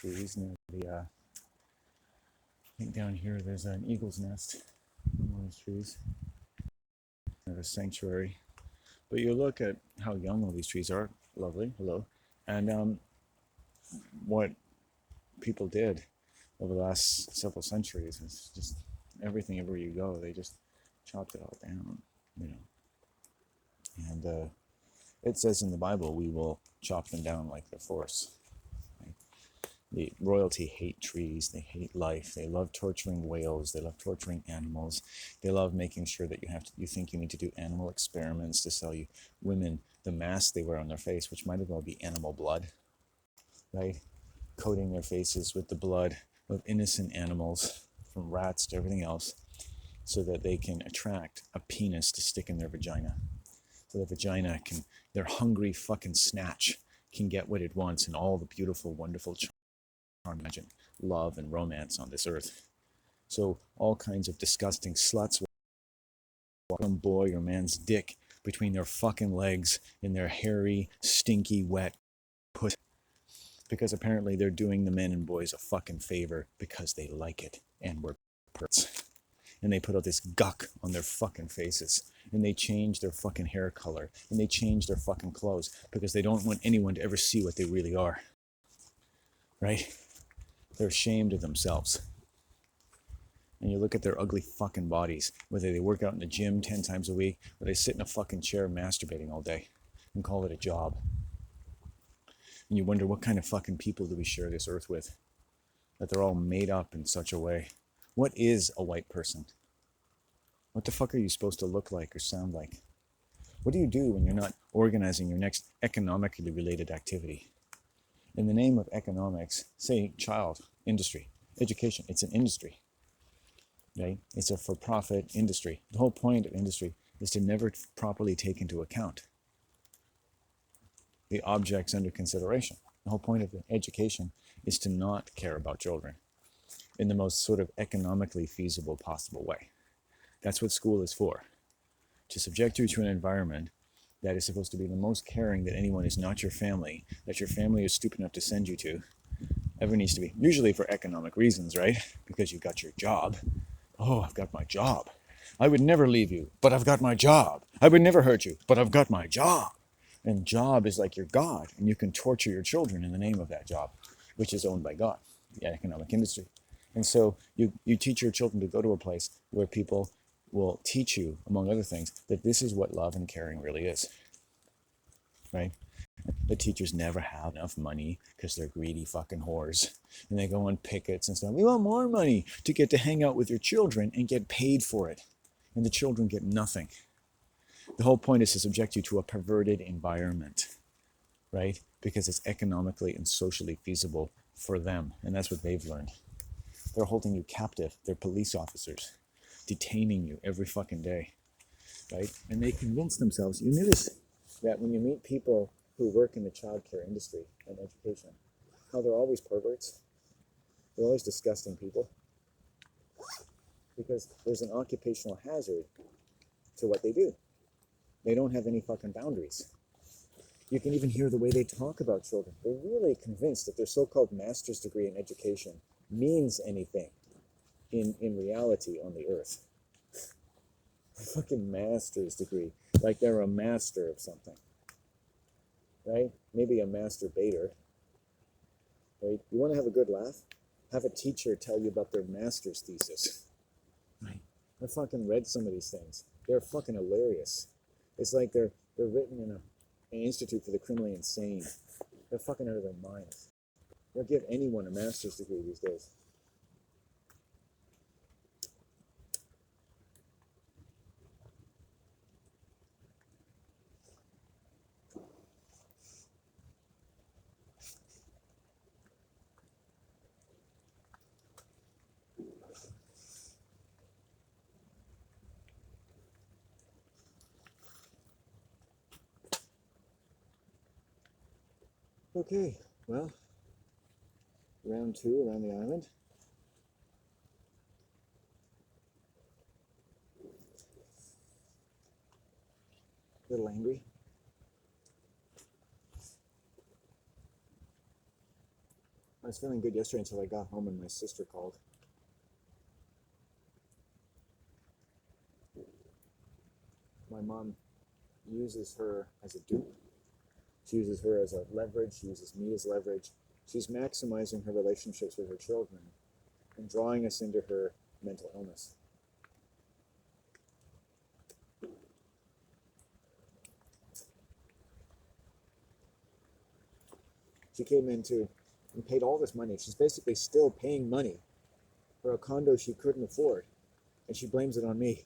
trees near the, I think down here there's an eagle's nest in one of those trees. There's a sanctuary. But you look at how young all these trees are, lovely, hello, and what people did over the last several centuries is just everything everywhere you go, they just chopped it all down, you know. And it says in the Bible, we will chop them down like their forests. Right? The royalty hate trees, they hate life, they love torturing whales, they love torturing animals, they love making sure that you think you need to do animal experiments to sell you. Women, the mask they wear on their face, which might as well be animal blood, right? Coating their faces with the blood of innocent animals, from rats to everything else, so that they can attract a penis to stick in their vagina. So the vagina can, their hungry fucking snatch can get what it wants and all the beautiful, wonderful charm, imagine, love and romance on this earth. So all kinds of disgusting sluts walk some boy or man's dick between their fucking legs in their hairy, stinky, wet pussy. Because apparently they're doing the men and boys a fucking favor because they like it and we're perverts. And they put out this guck on their fucking faces. And they change their fucking hair color. And they change their fucking clothes because they don't want anyone to ever see what they really are. Right? They're ashamed of themselves. And you look at their ugly fucking bodies, whether they work out in the gym 10 times a week, or they sit in a fucking chair masturbating all day and call it a job. And you wonder, what kind of fucking people do we share this earth with? That they're all made up in such a way. What is a white person? What the fuck are you supposed to look like or sound like? What do you do when you're not organizing your next economically related activity? In the name of economics, say child, industry, education, it's an industry, right? It's a for-profit industry. The whole point of industry is to never properly take into account the objects under consideration. The whole point of education is to not care about children in the most sort of economically feasible possible way. That's what school is for, to subject you to an environment that is supposed to be the most caring that anyone is not your family, that your family is stupid enough to send you to, ever needs to be. Usually for economic reasons, right? Because you got your job. Oh, I've got my job. I would never leave you, but I've got my job. I would never hurt you, but I've got my job. And job is like your God, and you can torture your children in the name of that job, which is owned by God, the economic industry. And so you teach your children to go to a place where people will teach you, among other things, that this is what love and caring really is, right? The teachers never have enough money because they're greedy fucking whores. And they go on pickets and stuff. We want more money to get to hang out with your children and get paid for it. And the children get nothing. The whole point is to subject you to a perverted environment, right? Because it's economically and socially feasible for them. And that's what they've learned. They're holding you captive. They're police officers, detaining you every fucking day, right? And they convince themselves, you notice that when you meet people who work in the childcare industry and education, how they're always perverts. They're always disgusting people. Because there's an occupational hazard to what they do. They don't have any fucking boundaries. You can even hear the way they talk about children. They're really convinced that their so-called master's degree in education means anything in reality on the earth. A fucking master's degree, like they're a master of something, right? Maybe a masturbator, right? You want to have a good laugh? Have a teacher tell you about their master's thesis. Right? I fucking read some of these things. They're fucking hilarious. It's like they're written in an institute for the criminally insane. They're fucking out of their minds. They'll give anyone a master's degree these days. Okay, well, round 2 around the island. A little angry. I was feeling good yesterday until I got home and my sister called. My mom uses her as a dupe. She uses her as a leverage. She uses me as leverage. She's maximizing her relationships with her children and drawing us into her mental illness. She came into and paid all this money. She's basically still paying money for a condo she couldn't afford, and she blames it on me.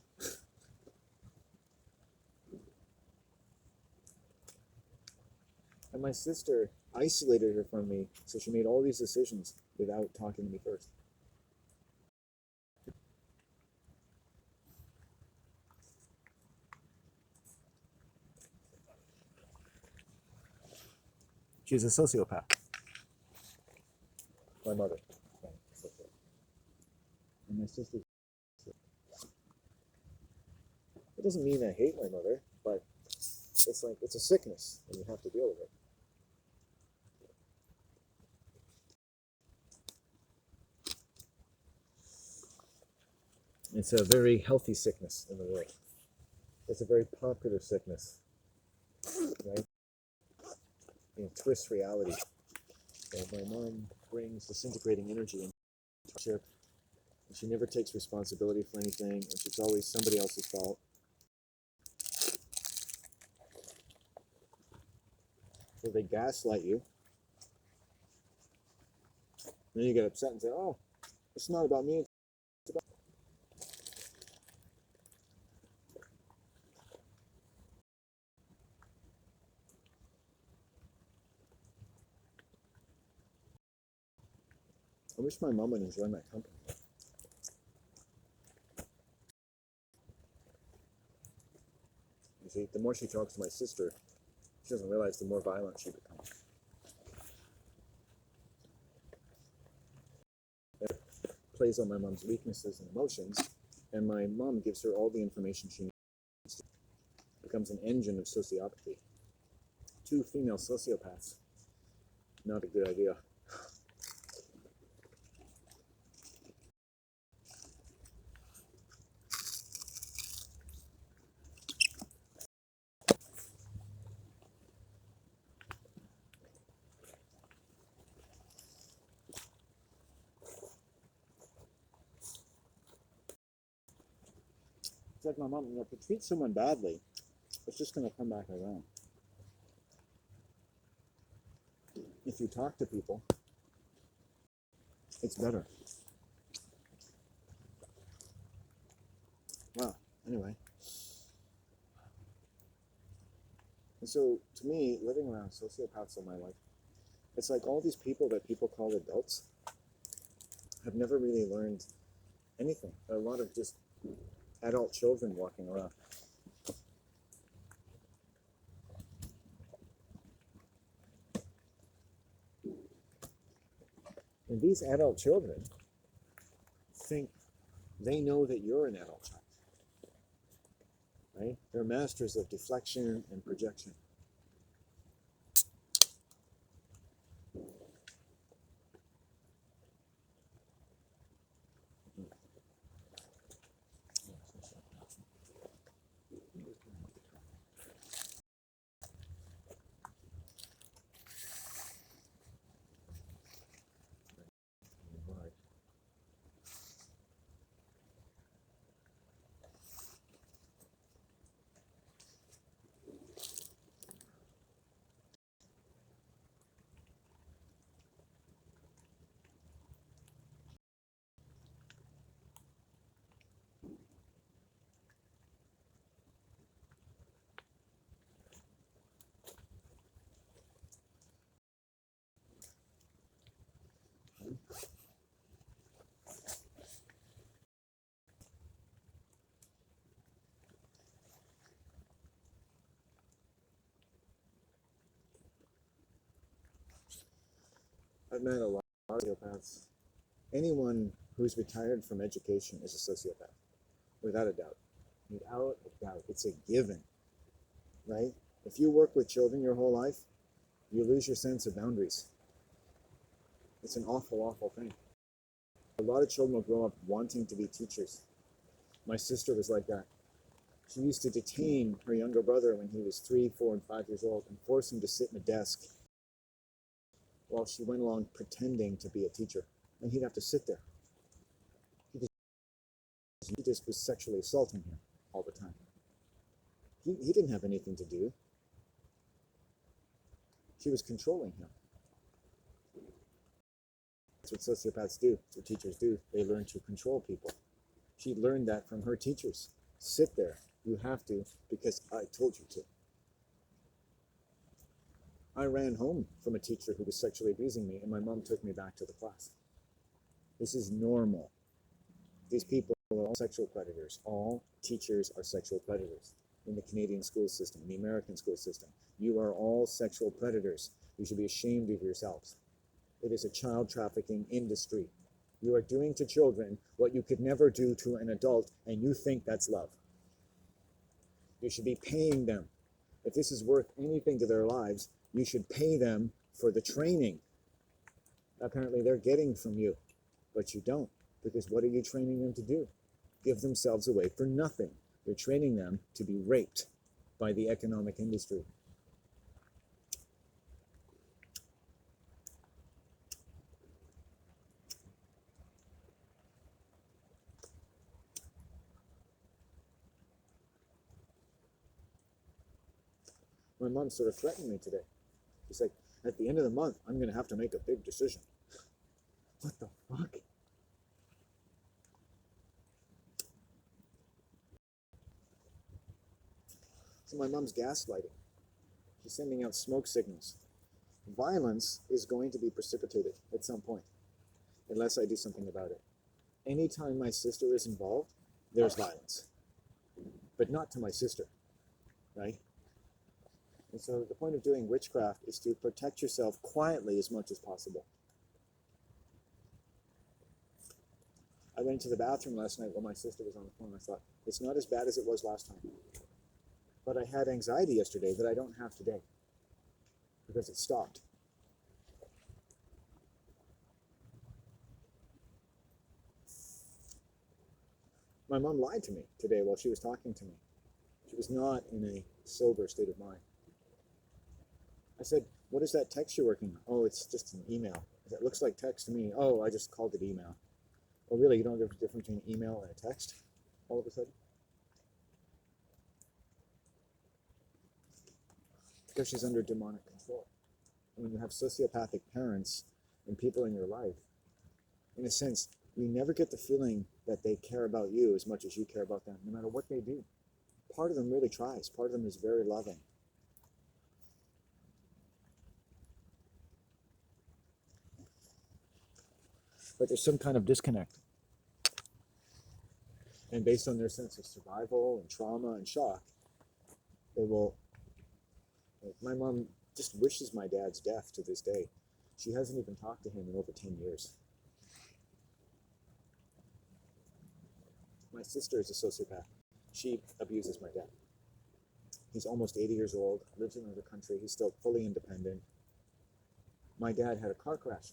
And my sister isolated her from me, so she made all these decisions without talking to me first. She's a sociopath. My mother. And my sister. It doesn't mean I hate my mother, but it's like it's a sickness and you have to deal with it. It's a very healthy sickness in the world. It's a very popular sickness, right? It twists reality. So my mom brings disintegrating energy into relationship, and she never takes responsibility for anything, and it's always somebody else's fault. So they gaslight you. Then you get upset and say, "Oh, it's not about me. It's about." I wish my mom would enjoy my company. You see, the more she talks to my sister, she doesn't realize the more violent she becomes. It plays on my mom's weaknesses and emotions, and my mom gives her all the information she needs. It becomes an engine of sociopathy. 2 female sociopaths. Not a good idea. It's like my mom, if you treat someone badly, it's just going to come back around. If you talk to people, it's better. Wow, anyway. And so, to me, living around sociopaths in my life, it's like all these people that people call adults have never really learned anything. A lot of just adult children walking around. And these adult children think they know that you're an adult child. Right? They're masters of deflection and projection. I've met a lot of sociopaths. Anyone who's retired from education is a sociopath, without a doubt. Without a doubt. It's a given, right? If you work with children your whole life, you lose your sense of boundaries. It's an awful, awful thing. A lot of children will grow up wanting to be teachers. My sister was like that. She used to detain her younger brother when he was 3, 4, and 5 years old and force him to sit in a desk while she went along pretending to be a teacher. And he'd have to sit there. He just was sexually assaulting him all the time. He didn't have anything to do. She was controlling him. That's what sociopaths do. That's what teachers do. They learn to control people. She learned that from her teachers. Sit there. You have to because I told you to. I ran home from a teacher who was sexually abusing me, and my mom took me back to the class. This is normal. These people are all sexual predators. All teachers are sexual predators in the Canadian school system, in the American school system. You are all sexual predators. You should be ashamed of yourselves. It is a child trafficking industry. You are doing to children what you could never do to an adult, and you think that's love. You should be paying them. If this is worth anything to their lives, you should pay them for the training. Apparently they're getting from you, but you don't, because what are you training them to do? Give themselves away for nothing. You're training them to be raped by the economic industry. My mom sort of threatened me today. She's like, at the end of the month, I'm going to have to make a big decision. What the fuck? So my mom's gaslighting. She's sending out smoke signals. Violence is going to be precipitated at some point, unless I do something about it. Anytime my sister is involved, there's violence. But not to my sister, right? And so the point of doing witchcraft is to protect yourself quietly as much as possible. I went to the bathroom last night while my sister was on the phone. I thought, it's not as bad as it was last time. But I had anxiety yesterday that I don't have today because it stopped. My mom lied to me today while she was talking to me. She was not in a sober state of mind. I said, what is that text you're working on? Oh, it's just an email. I said, it looks like text to me. Oh, I just called it email. Oh, really? You don't know the difference between email and a text all of a sudden? Because she's under demonic control. And when you have sociopathic parents and people in your life, in a sense, you never get the feeling that they care about you as much as you care about them, no matter what they do. Part of them really tries. Part of them is very loving. But there's some kind of disconnect. And based on their sense of survival and trauma and shock, they will... My mom just wishes my dad's death to this day. She hasn't even talked to him in over 10 years. My sister is a sociopath. She abuses my dad. He's almost 80 years old, lives in another country. He's still fully independent. My dad had a car crash.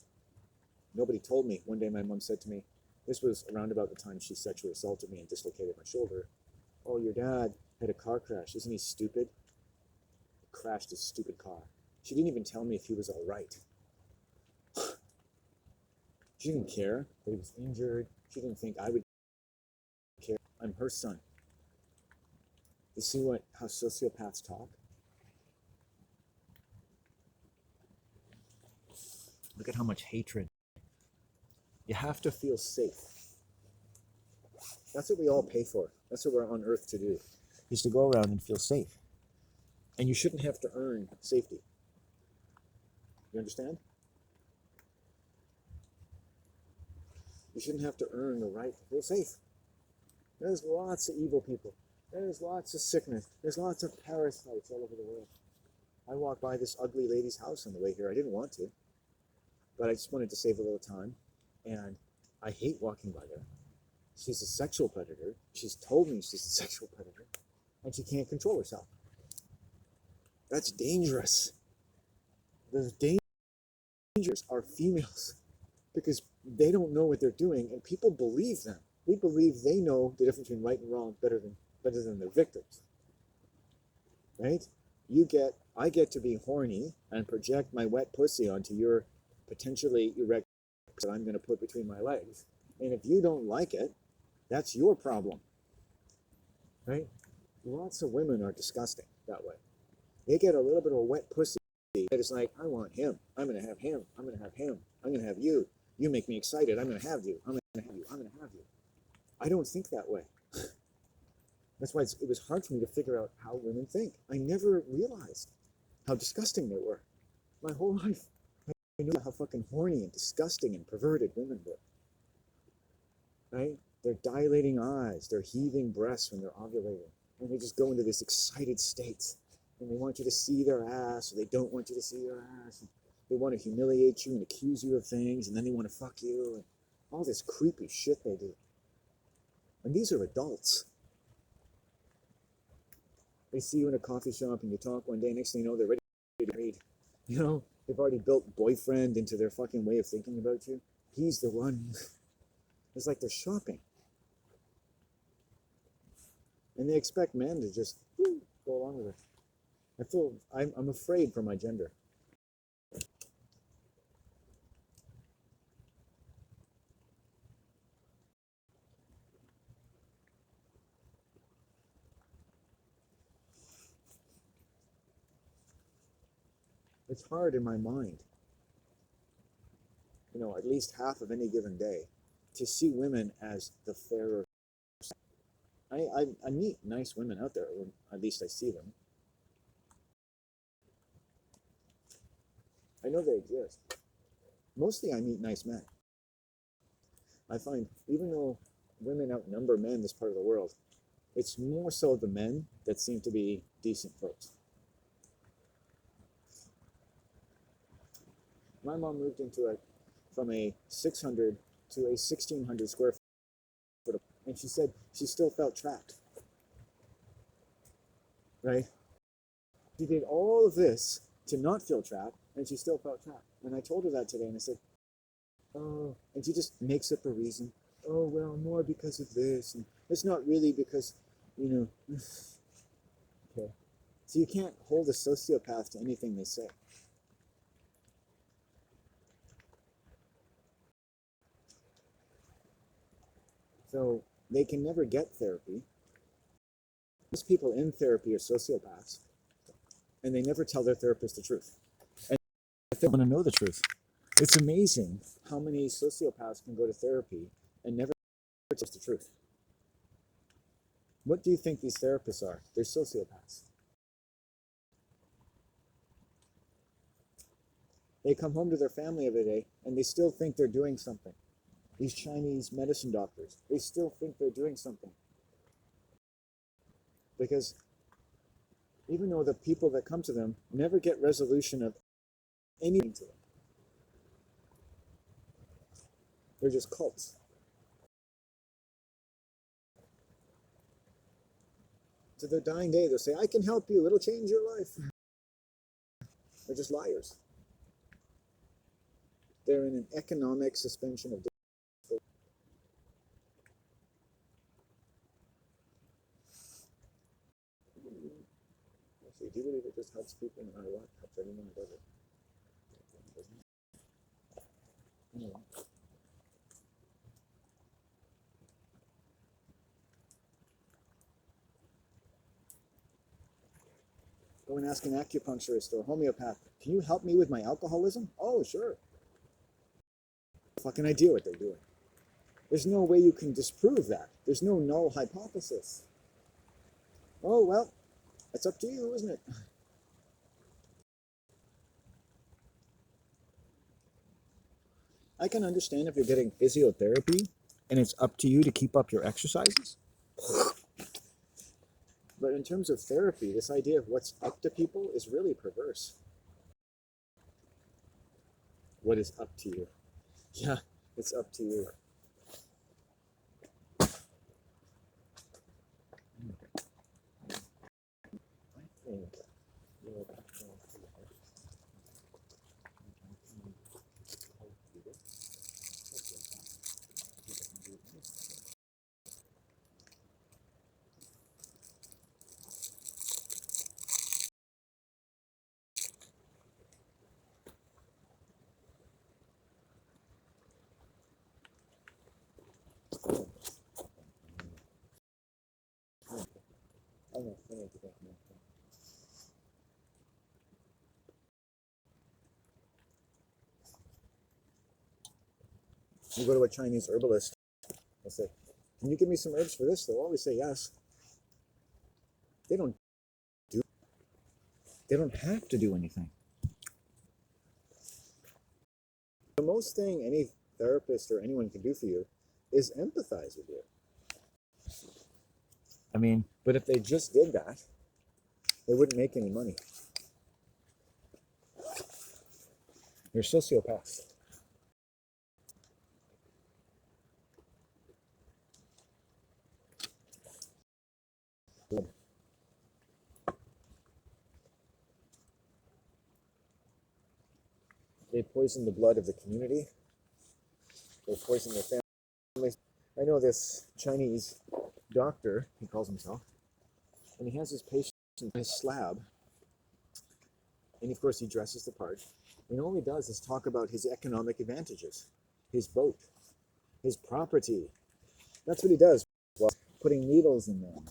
Nobody told me. One day my mom said to me, this was around about the time she sexually assaulted me and dislocated my shoulder. Oh, your dad had a car crash. Isn't he stupid? He crashed his stupid car. She didn't even tell me if he was all right. She didn't care that he was injured. She didn't think I would care. I'm her son. You see how sociopaths talk? Look at how much hatred. You have to feel safe. That's what we all pay for. That's what we're on earth to do, is to go around and feel safe. And you shouldn't have to earn safety. You understand? You shouldn't have to earn the right to feel safe. There's lots of evil people. There's lots of sickness. There's lots of parasites all over the world. I walked by this ugly lady's house on the way here. I didn't want to, but I just wanted to save a little time. And I hate walking by there. She's a sexual predator. She's told me she's a sexual predator. And she can't control herself. That's dangerous. The dangers are females. because they don't know what they're doing, and people believe them. They believe they know the difference between right and wrong better than their victims, right? I get to be horny and project my wet pussy onto your potentially erect that I'm going to put between my legs, and if you don't like it, that's your problem, right? Lots of women are disgusting that way. They get a little bit of a wet pussy that is like, I want him. I'm going to have him. I'm going to have him. I'm going to have you. You make me excited. I'm going to have you. I'm going to have you. I'm going to have you. I don't think that way. That's why it was hard for me to figure out how women think. I never realized how disgusting they were. My whole life, I knew how fucking horny and disgusting and perverted women were. Right? They're dilating eyes. They're heaving breasts when they're ovulating. And they just go into this excited state. And they want you to see their ass, or they don't want you to see their ass. And they want to humiliate you and accuse you of things, and then they want to fuck you. And all this creepy shit they do. And these are adults. They see you in a coffee shop and you talk one day, next thing you know, they're ready to be married. You know, they've already built boyfriend into their fucking way of thinking about you. He's the one. It's like they're shopping. And they expect men to just go along with it. I'm afraid for my gender. It's hard in my mind, you know, at least half of any given day, to see women as the fairer. I meet nice women out there, or at least I see them. I know they exist. Mostly I meet nice men. I find even though women outnumber men in this part of the world, it's more so the men that seem to be decent folks. My mom moved from a 600 to a 1,600 square foot, and she said she still felt trapped, right? She did all of this to not feel trapped, and she still felt trapped. And I told her that today, and I said, oh, and she just makes up a reason. Oh, well, more because of this, and it's not really because, you know. Okay. So you can't hold a sociopath to anything they say. So they can never get therapy. Most people in therapy are sociopaths, and they never tell their therapist the truth. And if they want to know the truth, it's amazing how many sociopaths can go to therapy and never tell the truth. What do you think these therapists are? They're sociopaths. They come home to their family every day, and they still think they're doing something. These Chinese medicine doctors, they still think they're doing something. Because even though the people that come to them never get resolution of anything to them, they're just cults. To their dying day, they'll say, I can help you, it'll change your life. They're just liars. They're in an economic suspension of disbelief. Actually, do you believe it just helps people no matter what? Helps anyone who does it? Anyway. Go and ask an acupuncturist or a homeopath, can you help me with my alcoholism? Oh, sure. Fucking idea what they're doing. There's no way you can disprove that. There's no null hypothesis. Oh, well, it's up to you, isn't it? I can understand if you're getting physiotherapy and it's up to you to keep up your exercises. But in terms of therapy, this idea of what's up to people is really perverse. What is up to you? Yeah, it's up to you. I think You go to a Chinese herbalist, they'll say, "Can you give me some herbs for this?" They'll always say yes. They don't do. They don't have to do anything. The most thing any therapist or anyone can do for you is empathize with you. I mean, but if they just did that, they wouldn't make any money. They're sociopaths. They poison the blood of the community. They poison their families. I know this Chinese doctor, he calls himself, and he has his patient in his slab, and of course he dresses the part, and all he does is talk about his economic advantages, his boat, his property. That's what he does while putting needles in them,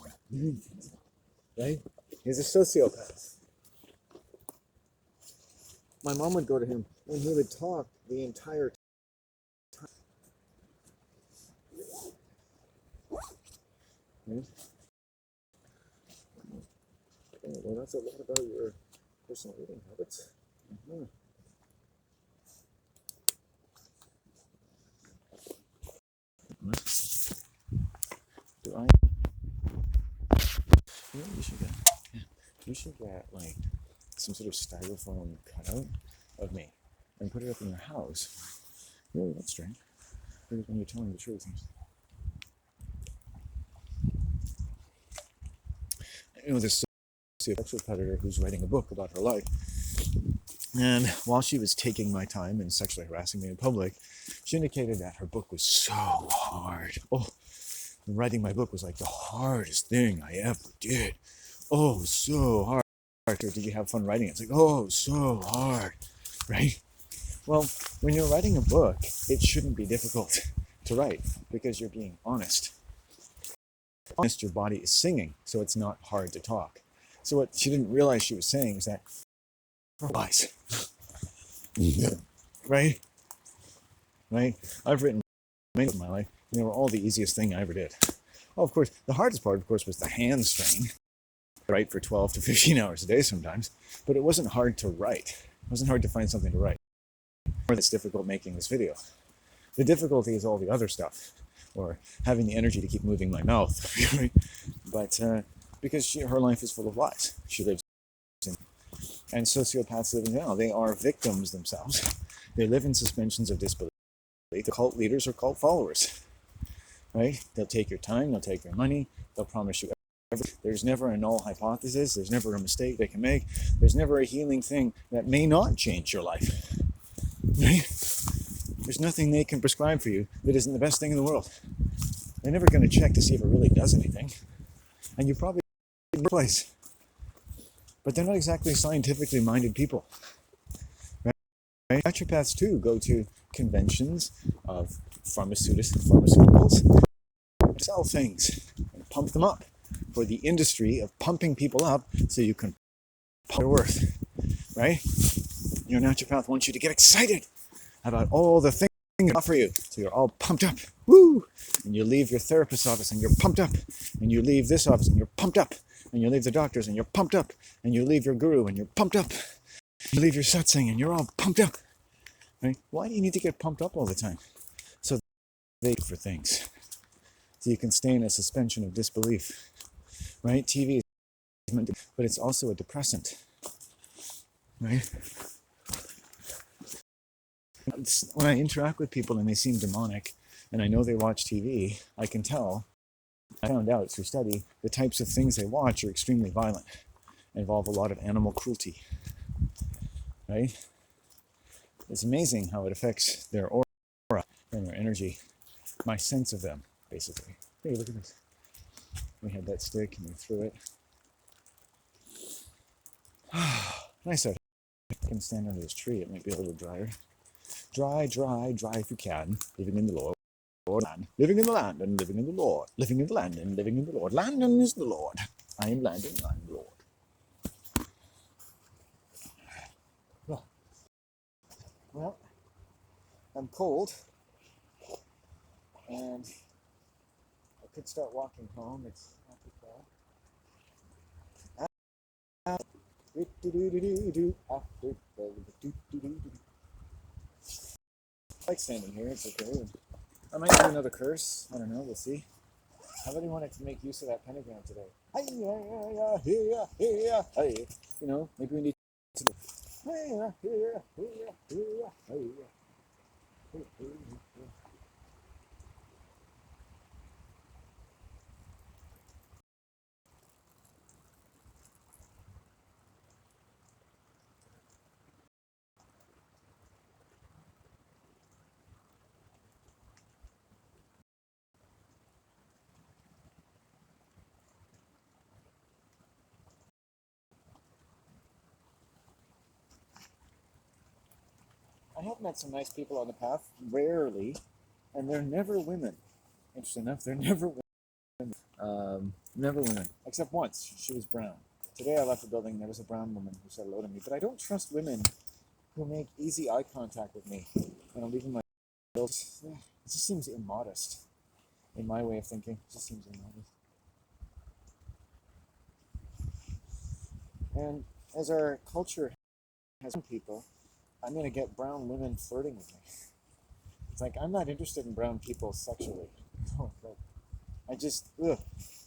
right? He's a sociopath. My mom would go to him, and he would talk the entire time. Right? Okay, well, that's a lot about your personal eating habits. Mm-hmm. Do I? You know what you should get? Yeah. You should get like some sort of styrofoam cutout of me and put it up in your house. Really, that's strange. Because when you're telling the truth. You know, this sexual predator who's writing a book about her life. And while she was taking my time and sexually harassing me in public, she indicated that her book was so hard. Oh, writing my book was like the hardest thing I ever did. Oh, so hard. Did you have fun writing it? It's like, oh, so hard, right? Well, when you're writing a book, it shouldn't be difficult to write because you're being honest. Honest, your body is singing, so it's not hard to talk. So what she didn't realize she was saying is that lies. Right? Right? I've written many of my life, and they were all the easiest thing I ever did. Oh, of course, the hardest part, of course, was the hand strain. I write for 12 to 15 hours a day sometimes, but it wasn't hard to write. It wasn't hard to find something to write. Or it's difficult making this video. The difficulty is all the other stuff, or having the energy to keep moving my mouth. But because her life is full of lies. She lives in, and sociopaths live in jail. They are victims themselves. They live in suspensions of disbelief. The cult leaders are cult followers, right? They'll take your time, they'll take your money, they'll promise you everything. There's never a null hypothesis, there's never a mistake they can make, there's never a healing thing that may not change your life, right? There's nothing they can prescribe for you that isn't the best thing in the world. They're never going to check to see if it really does anything. And you probably in the place. But they're not exactly scientifically minded people. Right? Naturopaths too go to conventions of pharmaceuticals, sell things and pump them up for the industry of pumping people up so you can pump their worth. Right? Your naturopath wants you to get excited about all the things they offer you. So you're all pumped up. Woo! And you leave your therapist's office and you're pumped up. And you leave this office and you're pumped up. And you leave the doctors and you're pumped up. And you leave your guru and you're pumped up. You leave your satsang and you're all pumped up. Right? Why do you need to get pumped up all the time? So they for things. So you can stay in a suspension of disbelief. Right? TV is meant to, but it's also a depressant. Right? When I interact with people and they seem demonic, and I know they watch TV, I can tell. I found out through study the types of things they watch are extremely violent, involve a lot of animal cruelty. Right? It's amazing how it affects their aura and their energy, my sense of them, basically. Hey, look at this. We had that stick and we threw it. Nice out. I can stand under this tree. It might be a little drier. Dry if you can, living in the lower Lord. Living in the land and living in the Lord. Living in the land and living in the Lord. Landon is the Lord. I am Landon, I am the Lord. Well, I'm cold, and I could start walking home. It's not too far. I like standing here. It's okay. I might do another curse. I don't know. We'll see. I really wanted to make use of that pentagram today. You know, maybe we need to. I have met some nice people on the path, rarely, and they're never women. Interesting enough, they're never women. Never women, except once. She was brown. Today I left the building, there was a brown woman who said hello to me, but I don't trust women who make easy eye contact with me when I'm leaving my bills. It just seems immodest, in my way of thinking. It just seems immodest. And as our culture has people, I'm going to get brown women flirting with me. It's like, I'm not interested in brown people sexually. I just, the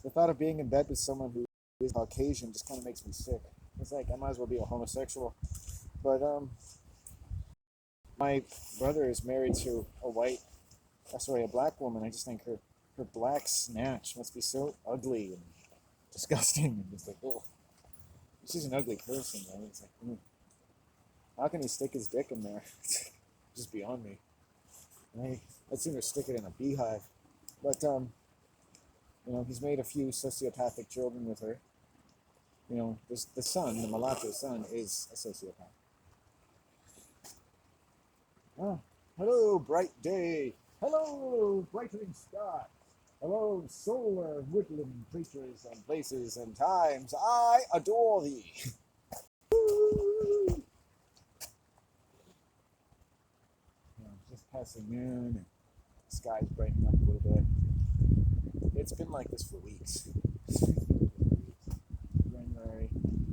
thought of being in bed with someone who is Caucasian just kind of makes me sick. It's like, I might as well be a homosexual. But my brother is married to a black woman. I just think her black snatch must be so ugly and disgusting. And just like, oh, she's an ugly person, right? It's like, how can he stick his dick in there? It's just beyond me. I'd sooner stick it in a beehive. But he's made a few sociopathic children with her. The son, the mulatto son, is a sociopath. Oh, hello, bright day. Hello, brightening sky. Hello, solar woodland creatures and places and times. I adore thee. Just passing noon, and the sky's brightening up a little bit. It's been like this for weeks. January,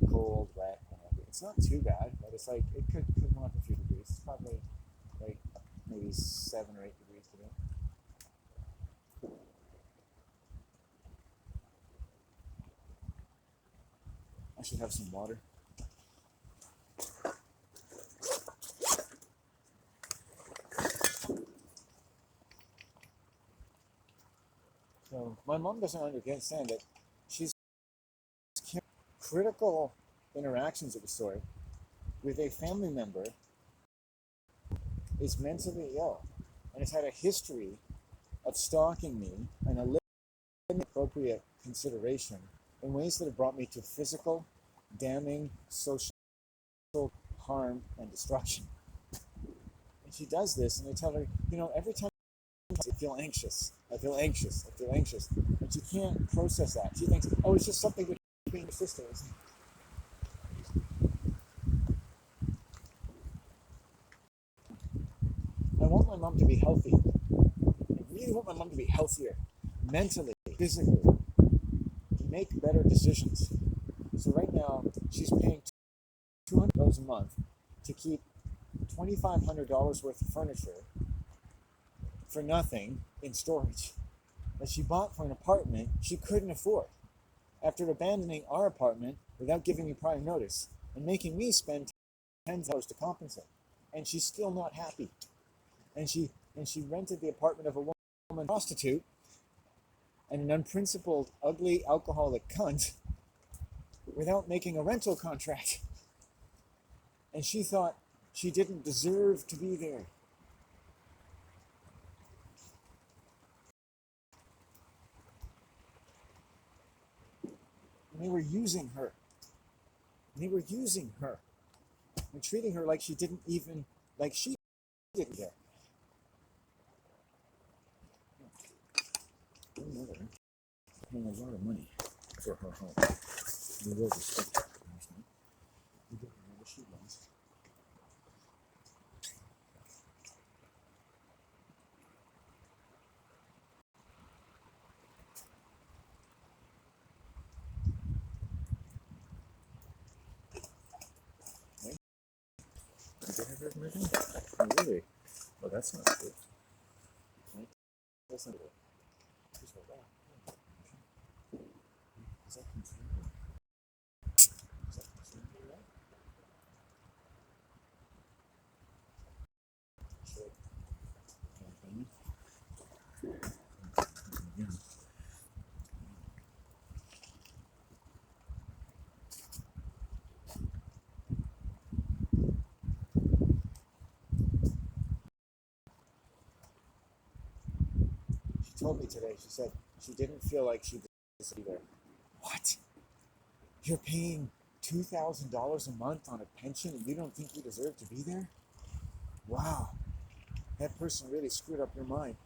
cold, wet, whatever. It's not too bad, but it's like it could come up a few degrees. It's probably like maybe 7 or 8 degrees today. I should have some water. So my mom doesn't understand that she's critical interactions of the sort with a family member is mentally ill and has had a history of stalking me and a inappropriate consideration in ways that have brought me to physical, damning, social harm and destruction. And she does this, and I tell her, every time I feel anxious, I feel anxious, I feel anxious. And she can't process that. She thinks, oh, it's just something between your sisters. I want my mom to be healthy. I really want my mom to be healthier, mentally, physically, to make better decisions. So right now, she's paying $200 a month to keep $2,500 worth of furniture for nothing in storage that she bought for an apartment she couldn't afford after abandoning our apartment without giving me prior notice and making me spend $10 to compensate. And she's still not happy. And she rented the apartment of a woman prostitute and an unprincipled, ugly, alcoholic cunt without making a rental contract. And she thought she didn't deserve to be there. And they were using her. And treating her like she didn't care. Her mother paying a lot of money for her home. We will respect her. We give her whatever she wants. Okay. You get her everything? Oh, really? Well, that's not good. Okay. That's not good. She's like, oh, is that concerned? Is that concerned with that? Sure. Okay. Yeah. She told me today, she said she didn't feel like she deserved to be there. What? You're paying $2,000 a month on a pension and you don't think you deserve to be there? Wow. That person really screwed up your mind.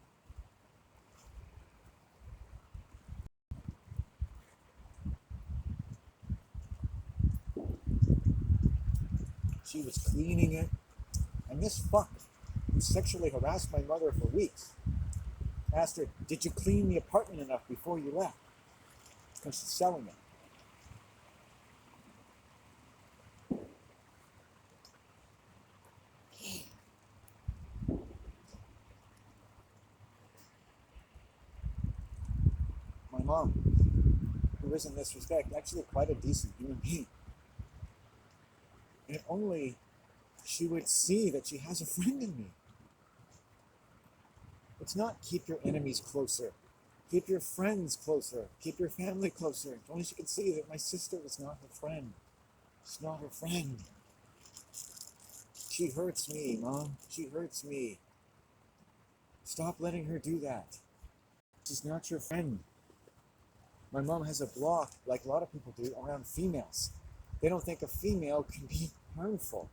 She was cleaning it. And this fuck, who sexually harassed my mother for weeks, asked her, did you clean the apartment enough before you left? Because she's selling it. My mom, who is in this respect actually quite a decent human being. And if only she would see that she has a friend in me. It's not keep your enemies closer. Keep your friends closer. Keep your family closer. If only she could see that my sister is not her friend. She's not her friend. She hurts me, Mom. She hurts me. Stop letting her do that. She's not your friend. My mom has a block, like a lot of people do, around females. They don't think a female can be harmful.